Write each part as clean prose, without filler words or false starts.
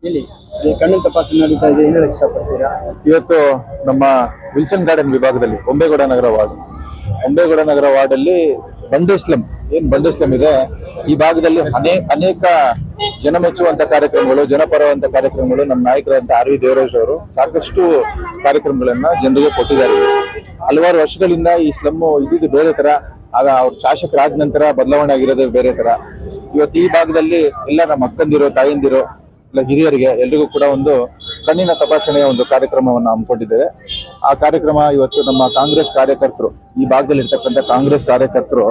ಇಲ್ಲಿ ಈ ಕಣ್ಣಿನ ತಪಾಸಣೆ ನಡೀತಾ ಇದೆ, ಏನ್ ಹೇಳಕ್ ಇಷ್ಟಪಡ್ತೀರಾ? ಇವತ್ತು ನಮ್ಮ ವಿಲ್ಸನ್ ಗಾರ್ಡನ್ ವಿಭಾಗದಲ್ಲಿ ಒಂಬೇಗೌಡ ನಗರ ವಾರ್ಡ್ ಅಲ್ಲಿ ಬಂಡೆಸ್ಲಂ ಇದೆ. ಈ ಭಾಗದಲ್ಲಿ ಅನೇಕ ಜನ ಮೆಚ್ಚುವಂತ ಕಾರ್ಯಕ್ರಮಗಳು, ಜನಪರವಂತ ಕಾರ್ಯಕ್ರಮಗಳು ನಮ್ಮ ನಾಯಕರಂತ ಆರ್ ವಿ ದೇವರಾಜ್ ಅವರು ಸಾಕಷ್ಟು ಕಾರ್ಯಕ್ರಮಗಳನ್ನ ಜನರಿಗೆ ಕೊಟ್ಟಿದ್ದಾರೆ. ಹಲವಾರು ವರ್ಷಗಳಿಂದ ಈ ಸ್ಲಮ್ ಇದ್ದಿದ್ದು ಬೇರೆ ತರ, ಆಗ ಅವ್ರ ಶಾಸಕರಾದ ನಂತರ ಬದಲಾವಣೆ ಆಗಿರೋದು ಬೇರೆ ತರ. ಇವತ್ತು ಈ ಭಾಗದಲ್ಲಿ ಎಲ್ಲ ನಮ್ಮ ಅಕ್ಕಂದಿರೋ, ತಾಯಂದಿರೋ, ಇಲ್ಲ ಹಿರಿಯರಿಗೆ ಎಲ್ರಿಗೂ ಕೂಡ ಒಂದು ಕಣ್ಣಿನ ತಪಾಸಣೆಯ ಒಂದು ಕಾರ್ಯಕ್ರಮವನ್ನು ಹಮ್ಮಿಕೊಂಡಿದ್ದೇವೆ. ಆ ಕಾರ್ಯಕ್ರಮ ಇವತ್ತು ನಮ್ಮ ಕಾಂಗ್ರೆಸ್ ಕಾರ್ಯಕರ್ತರು, ಈ ಭಾಗದಲ್ಲಿ ಇರ್ತಕ್ಕಂಥ ಕಾಂಗ್ರೆಸ್ ಕಾರ್ಯಕರ್ತರು,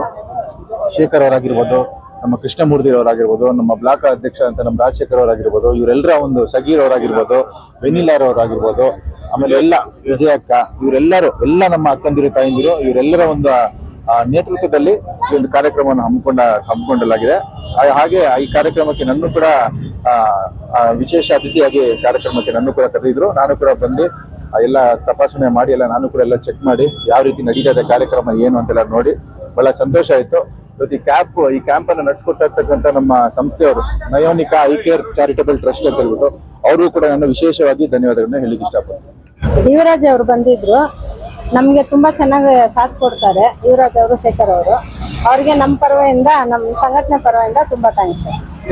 ಶೇಖರ್ ಅವರಾಗಿರ್ಬೋದು, ನಮ್ಮ ಕೃಷ್ಣಮೂರ್ತಿ ಅವರಾಗಿರ್ಬೋದು, ನಮ್ಮ ಬ್ಲಾಕ್ ಅಧ್ಯಕ್ಷ ಅಂತ ನಮ್ಮ ರಾಜಶೇಖರ್ ಅವರಾಗಿರ್ಬೋದು, ಇವರೆಲ್ಲರ ಒಂದು ಸಗೀರ್ ಅವರಾಗಿರ್ಬೋದು, ವೆನಿಲಾರ್ ಅವರಾಗಿರ್ಬೋದು, ಆಮೇಲೆ ಎಲ್ಲ ವಿಜಯಕ್ಕ, ಇವರೆಲ್ಲರೂ ಎಲ್ಲ ನಮ್ಮ ಅಕ್ಕಂದಿರು, ತಾಯಂದಿರು, ಇವರೆಲ್ಲರ ಒಂದು ನೇತೃತ್ವದಲ್ಲಿ ಈ ಒಂದು ಕಾರ್ಯಕ್ರಮವನ್ನು ಹಮ್ಮಿಕೊಳ್ಳಲಾಗಿದೆ. ಹಾಗೆ ಈ ಕಾರ್ಯಕ್ರಮಕ್ಕೆ ನನ್ನ ಕೂಡ ವಿಶೇಷ ಅತಿಥಿಯಾಗಿ ಕಾರ್ಯಕ್ರಮಕ್ಕೆ ನನ್ನ ಕೂಡ ಕರೆದಿದ್ರು. ನಾನು ಕೂಡ ಬಂದು ಎಲ್ಲ ತಪಾಸಣೆ ಮಾಡಿ ನಾನು ಕೂಡ ಎಲ್ಲ ಚೆಕ್ ಮಾಡಿ ಯಾವ ರೀತಿ ನಡೀತಾ ಇದೆ ಕಾರ್ಯಕ್ರಮ ಏನು ಅಂತೆಲ್ಲ ನೋಡಿ ಬಹಳ ಸಂತೋಷ ಆಯ್ತು. ಇವತ್ತು ಈ ಕ್ಯಾಂಪ್ ಅನ್ನು ನಡೆಸ್ಕೊಡ್ತಾ ಇರ್ತಕ್ಕಂಥ ನಮ್ಮ ಸಂಸ್ಥೆಯವರು ನಯೋನಿಕಾ ಐ ಕೇರ್ ಚಾರಿಟಬಲ್ ಟ್ರಸ್ಟ್ ಅಂತ ಹೇಳ್ಬಿಟ್ಟು ಅವರು ಕೂಡ ನಾನು ವಿಶೇಷವಾಗಿ ಧನ್ಯವಾದಗಳನ್ನ ಹೇಳಿಕ್ಕೆ ಇಷ್ಟಪಡ್ತೀನಿ. ಯುವರಾಜ್ ಅವರು ಬಂದಿದ್ರು, ನಮ್ಗೆ ತುಂಬಾ ಚೆನ್ನಾಗಿ ಸಾಥ್ ಕೊಡ್ತಾರೆ ಯುವರಾಜ್ ಅವರು, ಶೇಖರ್ ಅವರು. ಅವ್ರಿಗೆ ನಮ್ಮ ಪರವಾಗಿ, ನಮ್ಮ ಸಂಘಟನೆ ಪರವಾಗಿ ತುಂಬಾ ಥ್ಯಾಂಕ್ಸ್.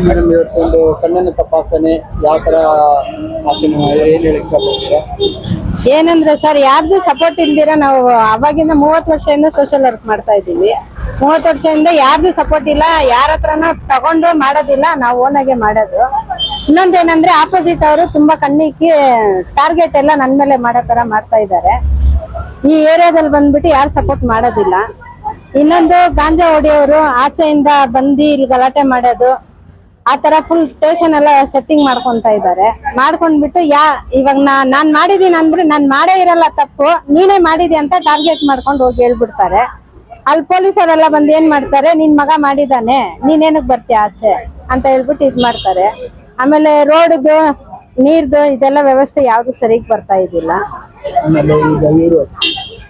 ಮೇಡಮ್, ಇವತ್ತೊಂದು ಕಣ್ಣಿನ ತಪಾಸಣೆ ಯಾವ ತರ ಏನ್ ಹೇಳಕ್ ಇಷ್ಟಪಡ್ತೀರಾ? ಏನಂದ್ರೆ ಸರ್, ಯಾರ್ದು ಸಪೋರ್ಟ್ ಇಲ್ದಿರ ನಾವು ಅವಾಗಿಂದ 30 ವರ್ಷದಿಂದ ಸೋಷಿಯಲ್ ವರ್ಕ್ ಮಾಡ್ತಾ ಇದ್ದೀವಿ. 30 ವರ್ಷದಿಂದ ಯಾರ್ದು ಸಪೋರ್ಟ್ ಇಲ್ಲ, ಯಾರ ಹತ್ರನ ತಗೊಂಡು ಮಾಡೋದಿಲ್ಲ, ನಾವು ಓನಾಗೆ ಮಾಡೋದು. ಇನ್ನೊಂದೇನಂದ್ರೆ ಆಪೋಸಿಟ್ ಅವರು ತುಂಬಾ ಕಣ್ಣಿಗೆ ಟಾರ್ಗೆಟ್ ಎಲ್ಲ ನನ್ ಮೇಲೆ ಮಾಡೋ ತರ ಮಾಡ್ತಾ ಇದ್ದಾರೆ. ಈ ಏರಿಯಾದಲ್ಲಿ ಬಂದ್ಬಿಟ್ಟು ಯಾರು ಸಪೋರ್ಟ್ ಮಾಡೋದಿಲ್ಲ. ಇನ್ನೊಂದು ಗಾಂಜಾ ಹೊಡಿಯೋರು ಆಚೆಯಿಂದ ಬಂದು ಇಲ್ಲಿ ಗಲಾಟೆ ಮಾಡೋದು, ಆ ತರ ಫುಲ್ ಸ್ಟೇಷನ್ ಎಲ್ಲ ಸೆಟ್ಟಿಂಗ್ ಮಾಡ್ಕೊಂತ ಇದ್ದಾರೆ. ಮಾಡ್ಕೊಂಡ್ಬಿಟ್ಟು ಇವಾಗ ನಾನ್ ಮಾಡಿದೀನಿ ಅಂದ್ರೆ ನಾನ್ ಮಾಡೇ ಇರಲ್ಲ ತಪ್ಪು, ನೀನೇ ಮಾಡಿದಿ ಅಂತ ಟಾರ್ಗೆಟ್ ಮಾಡ್ಕೊಂಡು ಹೋಗಿ ಹೇಳ್ಬಿಡ್ತಾರೆ. ಅಲ್ಲಿ ಪೊಲೀಸರೆಲ್ಲ ಬಂದು ಏನ್ ಮಾಡ್ತಾರೆ, ನಿನ್ ಮಗ ಮಾಡಿದಾನೆ, ನೀನೇನಕ್ ಬರ್ತೀಯ ಆಚೆ ಅಂತ ಹೇಳ್ಬಿಟ್ಟು ಇದ್ ಮಾಡ್ತಾರೆ. ಆಮೇಲೆ ರೋಡ್ದು, ನೀರ್ದು ಇದೆಲ್ಲ ವ್ಯವಸ್ಥೆ ಯಾವ್ದು ಸರಿಗ್ ಬರ್ತಾ ಇದಿಲ್ಲ.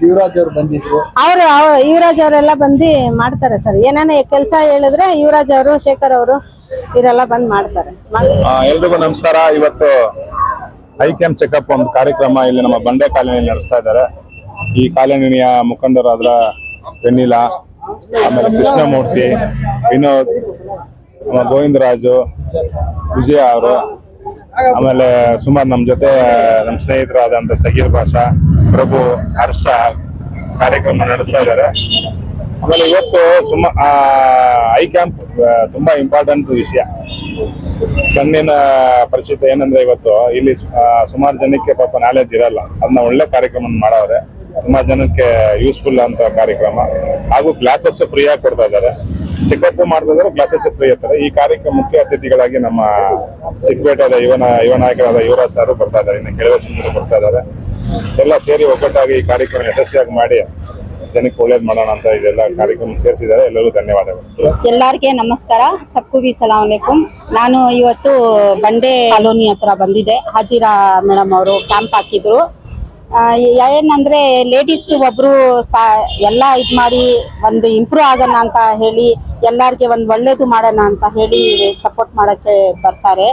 ಯುವರಾಜ್ ಅವರು ಬಂದಿದ್ರು, ಯುವರಾಜ್ ಅವರೆಲ್ಲ ಬಂದು ಮಾಡ್ತಾರೆ ಸರ್. ಏನಾನ ಕೆಲಸ ಹೇಳಿದ್ರೆ ಯುವರಾಜ್ ಅವರು, ಶೇಖರ್ ಅವರು ಇವರೆಲ್ಲ ಬಂದ್ ಮಾಡ್ತಾರೆ. ಎಲ್ರಿಗೂ ನಮಸ್ಕಾರ. ಇವತ್ತು ಐ ಕ್ಯಾಂಪ್ ಚೆಕಪ್ ಒಂದು ಕಾರ್ಯಕ್ರಮ ಇಲ್ಲಿ ನಮ್ಮ ಬಂಡೆ ಕಾಲೋನಿಯಲ್ಲಿ ನಡೆಸ್ತಾ ಇದ್ದಾರೆ. ಈ ಕಾಲೋನಿಯ ಮುಖಂಡರಾದ ವೆನಿಲಾ, ಆಮೇಲೆ ಕೃಷ್ಣಮೂರ್ತಿ, ವಿನೋದ್, ಗೋವಿಂದರಾಜು, ವಿಜಯ ಅವರು, ಆಮೇಲೆ ಸುಮಾರು ನಮ್ಮ ಜೊತೆ ನಮ್ಮ ಸ್ನೇಹಿತರಾದಂಥ ಸಗೀರ್ ಭಾಷಾ, ಪ್ರಭು, ಹರ್ಷ ಕಾರ್ಯಕ್ರಮ ನಡೆಸ್ತಾ ಇದ್ದಾರೆ. ಆಮೇಲೆ ಇವತ್ತು ಐ ಕ್ಯಾಂಪ್ ತುಂಬಾ ಇಂಪಾರ್ಟೆಂಟ್ ವಿಷಯ. ಕಣ್ಣಿನ ಪರಿಚಿತ ಏನಂದ್ರೆ ಇವತ್ತು ಇಲ್ಲಿ ಸುಮಾರು ಜನಕ್ಕೆ ಪಾಪ ನಾಲೆಜ್ ಇರಲ್ಲ, ಅದನ್ನ ಒಳ್ಳೆ ಕಾರ್ಯಕ್ರಮ ಮಾಡವ್ರೆ. ತುಂಬಾ ಜನಕ್ಕೆ ಯೂಸ್ಫುಲ್ ಅಂತ ಕಾರ್ಯಕ್ರಮ. ಹಾಗೂ ಕ್ಲಾಸಸ್ ಫ್ರೀ ಆಗಿ ಕೊಡ್ತಾ ಇದ್ದಾರೆ. ಚೆಕಪ್ ಮಾಡ್ತಾ ಇದ್ದಾರೆ, ಕ್ಲಾಸಸ್ ಫ್ರೀ ಇರ್ತಾರೆ. ಈ ಕಾರ್ಯಕ್ರಮ ಮುಖ್ಯ ಅತಿಥಿಗಳಾಗಿ ನಮ್ಮ ಚಿಕ್ಕಪೇಟೆಯ ಯುವ ನಾಯಕರಾದ ಯುವರಾಜ್ ಸರ್ ಬರ್ತಾ ಇದ್ದಾರೆ, ಇನ್ನು ಕೆಲವೇ ಸುಂದರ ಬರ್ತಾ ಇದ್ದಾರೆ. ಎಲ್ಲ ಸೇರಿ ಒಗ್ಗಟ್ಟಾಗಿ ಈ ಕಾರ್ಯಕ್ರಮ ಯಶಸ್ವಿಯಾಗಿ ಮಾಡಿ ಜನಕ್ಕೆ ಒಳ್ಳೇದ್ ಮಾಡೋಣ ಅಂತ ಇದೆಲ್ಲ ಕಾರ್ಯಕ್ರಮ ಸೇರಿಸಿದ್ದಾರೆ. ಎಲ್ಲರಿಗೂ ಧನ್ಯವಾದಗಳು. ಎಲ್ಲರಿಗೆ ನಮಸ್ಕಾರ, ಸಬ್ಕು ಬಿ ಸಲಾಂ ಅಲೈಕುಂ. ನಾನು ಇವತ್ತು ಬಂಡೆ ಕಾಲೋನಿ ಹತ್ರ ಬಂದಿದ್ದೆ. ಹಾಜಿರಾ ಮೇಡಮ್ ಅವರು ಕ್ಯಾಂಪ್ ಹಾಕಿದ್ರು. ಏನಂದ್ರೆ ಲೇಡೀಸ್ ಒಬ್ರು ಎಲ್ಲ ಇದ್ ಮಾಡಿ ಒಂದು ಇಂಪ್ರೂವ್ ಆಗೋಣ ಅಂತ ಹೇಳಿ, ಎಲ್ಲಾರ್ಗೆ ಒಂದು ಒಳ್ಳೇದು ಮಾಡೋಣ ಅಂತ ಹೇಳಿ ಸಪೋರ್ಟ್ ಮಾಡಕ್ಕೆ ಬರ್ತಾರೆ.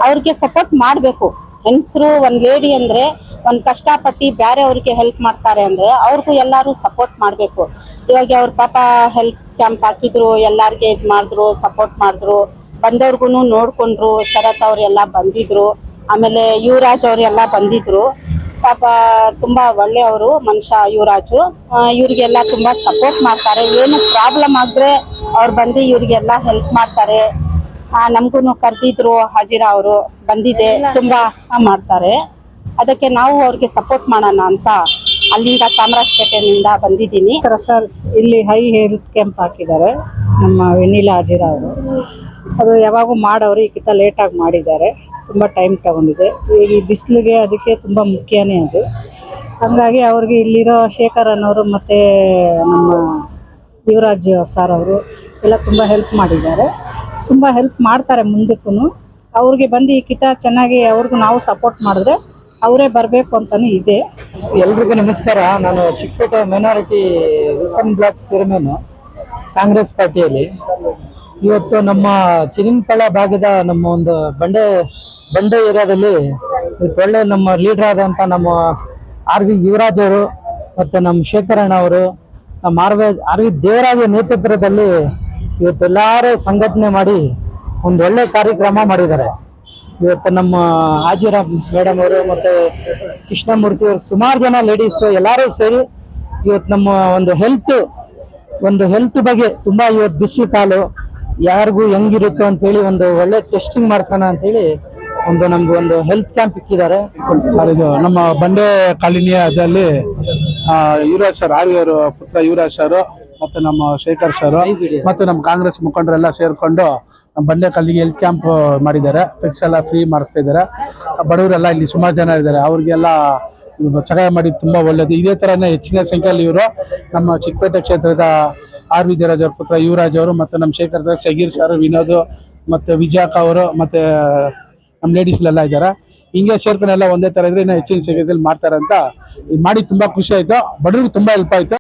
ಅವ್ರಿಗೆ ಸಪೋರ್ಟ್ ಮಾಡಬೇಕು. ಹೆಂಗಸರು, ಒಂದು ಲೇಡಿ ಅಂದ್ರೆ ಒಂದು ಕಷ್ಟಪಟ್ಟು ಬೇರೆ ಅವ್ರಿಗೆ ಹೆಲ್ಪ್ ಮಾಡ್ತಾರೆ ಅಂದ್ರೆ ಅವ್ರಿಗೂ ಎಲ್ಲರೂ ಸಪೋರ್ಟ್ ಮಾಡಬೇಕು. ಇವಾಗ ಅವ್ರ ಪಾಪ ಹೆಲ್ಪ್ ಕ್ಯಾಂಪ್ ಹಾಕಿದ್ರು, ಎಲ್ಲಾರ್ಗೆ ಇದು ಮಾಡಿದ್ರು, ಸಪೋರ್ಟ್ ಮಾಡಿದ್ರು, ಬಂದವ್ರಿಗೂ ನೋಡ್ಕೊಂಡ್ರು. ಶರತ್ ಅವ್ರೆಲ್ಲ ಬಂದಿದ್ರು, ಆಮೇಲೆ ಯುವರಾಜ್ ಅವ್ರೆಲ್ಲ ಬಂದಿದ್ರು. ಪಾಪ ತುಂಬಾ ಒಳ್ಳೆಯವರು ಮನುಷ್ಯ ಯುವರಾಜು. ಇವ್ರಿಗೆಲ್ಲ ತುಂಬಾ ಸಪೋರ್ಟ್ ಮಾಡ್ತಾರೆ. ಏನು ಪ್ರಾಬ್ಲಮ್ ಆದ್ರೆ ಅವ್ರು ಬಂದು ಇವ್ರಿಗೆಲ್ಲ ಹೆಲ್ಪ್ ಮಾಡ್ತಾರೆ. ನಮ್ಗೂ ಕರೆದಿದ್ರು, ಹಾಜಿರಾ ಅವರು ಬಂದಿದೆ, ತುಂಬಾ ಮಾಡ್ತಾರೆ. ಅದಕ್ಕೆ ನಾವು ಅವ್ರಿಗೆ ಸಪೋರ್ಟ್ ಮಾಡೋಣ ಅಂತ ಅಲ್ಲಿಂದ ಚಾಮರಾಜಪೇಟೆಯಿಂದ ಬಂದಿದ್ದೀನಿ. ಸರ್, ಇಲ್ಲಿ ಹೈ ಹೆಲ್ತ್ ಕ್ಯಾಂಪ್ ಹಾಕಿದ್ದಾರೆ ನಮ್ಮ ವೆನಿಲಾ ಹಾಜಿರಾ ಅವರು. ಅದು ಯಾವಾಗೂ ಮಾಡೋರು, ಈಗಿಂತ ಲೇಟಾಗಿ ಮಾಡಿದ್ದಾರೆ. ತುಂಬ ಟೈಮ್ ತಗೊಂಡಿದೆ. ಈ ಬಿಸಿಲಿಗೆ ಅದಕ್ಕೆ ತುಂಬ ಮುಖ್ಯನೇ ಅದು. ಹಾಗಾಗಿ ಅವ್ರಿಗೆ ಇಲ್ಲಿರೋ ಶೇಖರ್ ಅನ್ನೋರು ಮತ್ತು ನಮ್ಮ ಯುವರಾಜ್ ಸರ್ ಅವರು ಎಲ್ಲ ತುಂಬ ಹೆಲ್ಪ್ ಮಾಡಿದ್ದಾರೆ. ತುಂಬ ಹೆಲ್ಪ್ ಮಾಡ್ತಾರೆ ಮುಂದಕ್ಕೂ. ಅವ್ರಿಗೆ ಬಂದು ಈಗಿಂತ ಚೆನ್ನಾಗಿ ಅವ್ರಿಗೂ ನಾವು ಸಪೋರ್ಟ್ ಮಾಡಿದ್ರೆ ಅವರೇ ಬರಬೇಕು ಅಂತಲೂ ಇದೆ. ಎಲ್ರಿಗೂ ನಮಸ್ಕಾರ. ನಾನು Chickpete minority Wilson block chairman Congress ಪಾರ್ಟಿಯಲ್ಲಿ. ಇವತ್ತು ನಮ್ಮ ಚಿನಿನ್ಪಳ ಭಾಗದ ನಮ್ಮ ಒಂದು ಬಂಡೆ ಬಂಡೆ ಏರಿಯಾದಲ್ಲಿ ಇವತ್ತು ಒಳ್ಳೆ ನಮ್ಮ ಲೀಡರ್ ಆದಂತ ನಮ್ಮ ಆರ್.ವಿ. ಯುವರಾಜ್ ಅವರು ಮತ್ತೆ ನಮ್ಮ ಶೇಖರಣ್ಣ ಅವರು, ನಮ್ಮ ಆರ್.ವಿ. ದೇವರಾಜ ನೇತೃತ್ವದಲ್ಲಿ ಇವತ್ತೆಲ್ಲರೂ ಸಂಘಟನೆ ಮಾಡಿ ಒಂದು ಒಳ್ಳೆ ಕಾರ್ಯಕ್ರಮ ಮಾಡಿದ್ದಾರೆ. ಇವತ್ತು ನಮ್ಮ ಹಾಜಿರಾ ಮೇಡಮ್ ಅವರು ಮತ್ತೆ ಕೃಷ್ಣಮೂರ್ತಿ ಅವರು, ಸುಮಾರು ಜನ ಲೇಡೀಸ್ ಎಲ್ಲರೂ ಸೇರಿ ಇವತ್ತು ನಮ್ಮ ಒಂದು ಹೆಲ್ತ್ ಬಗ್ಗೆ ತುಂಬಾ ಇವತ್ತು ಬಿಸಿಲು ಕಾಲು ಯಾರಿಗೂ ಹೆಂಗಿರುತ್ತೋ ಅಂತೇಳಿ ಒಂದು ಒಳ್ಳೆ ಟೆಸ್ಟಿಂಗ್ ಮಾಡ್ಸೋಣ ಅಂತೇಳಿ ನಮ್ಗೆ ಒಂದು ಹೆಲ್ತ್ ಕ್ಯಾಂಪ್ ಇಕ್ಕಿದ್ದಾರೆ. ಸರ್, ಇದು ನಮ್ಮ ಬಂಡೆ ಕಾಲೋನಿಯಲ್ಲಿ ಯುವರಾಜ್ ಸರ್, ಆರ್.ವಿ. ಅವರ ಪುತ್ರ ಯುವರಾಜ್ ಸರ್ ಮತ್ತೆ ನಮ್ಮ ಶೇಖರ್ ಸರ್ ಮತ್ತೆ ನಮ್ಮ ಕಾಂಗ್ರೆಸ್ ಮುಖಂಡರೆಲ್ಲ ಸೇರ್ಕೊಂಡು ನಮ್ಮ ಬಂಡೆ ಕಾಲೋನಿಗೆ ಹೆಲ್ತ್ ಕ್ಯಾಂಪ್ ಮಾಡಿದ್ದಾರೆ. ಫಿಕ್ಸ್ ಎಲ್ಲ ಫ್ರೀ ಮಾಡಿಸ್ತಾ ಇದ್ದಾರೆ. ಬಡವರೆಲ್ಲ ಇಲ್ಲಿ ಸುಮಾರು ಜನ ಇದ್ದಾರೆ, ಅವ್ರಿಗೆಲ್ಲ ಸಹಾಯ ಮಾಡಿ ತುಂಬಾ ಒಳ್ಳೇದು. ಇದೇ ತರನೇ ಹೆಚ್ಚಿನ ಸಂಖ್ಯೆಯಲ್ಲಿ ಇವರು ನಮ್ಮ ಚಿಕ್ಕಪೇಟೆ ಕ್ಷೇತ್ರದ ಆರ್.ವಿ. ದೇವರಾಜ್ ಅವ್ರ ಪುತ್ರ ಯುವರಾಜ್ ಅವರು ಮತ್ತೆ ನಮ್ಮ ಶೇಖರ್ ಸರ್, ಸಗೀರ್ ಸರ್, ವಿನೋದ್ ಮತ್ತೆ ವಿಜಾಕ ಅವರು ಮತ್ತೆ ನಮ್ಮ ಲೇಡೀಸ್ಗಳೆಲ್ಲ ಇದ್ದಾರೆ. ಹಿಂಗೆ ಸೇರ್ಕೊಂಡೆಲ್ಲ ಒಂದೇ ತರ ಇದ್ರೆ ಇನ್ನೂ ಹೆಚ್ಚಿನ ಸಂಖ್ಯೆಯಲ್ಲಿ ಮಾಡ್ತಾರೆ ಅಂತ ಮಾಡಿ ತುಂಬಾ ಖುಷಿ ಆಯ್ತು. ಬಡವ್ರಿಗೆ ತುಂಬಾ ಹೆಲ್ಪ್ ಆಯ್ತು.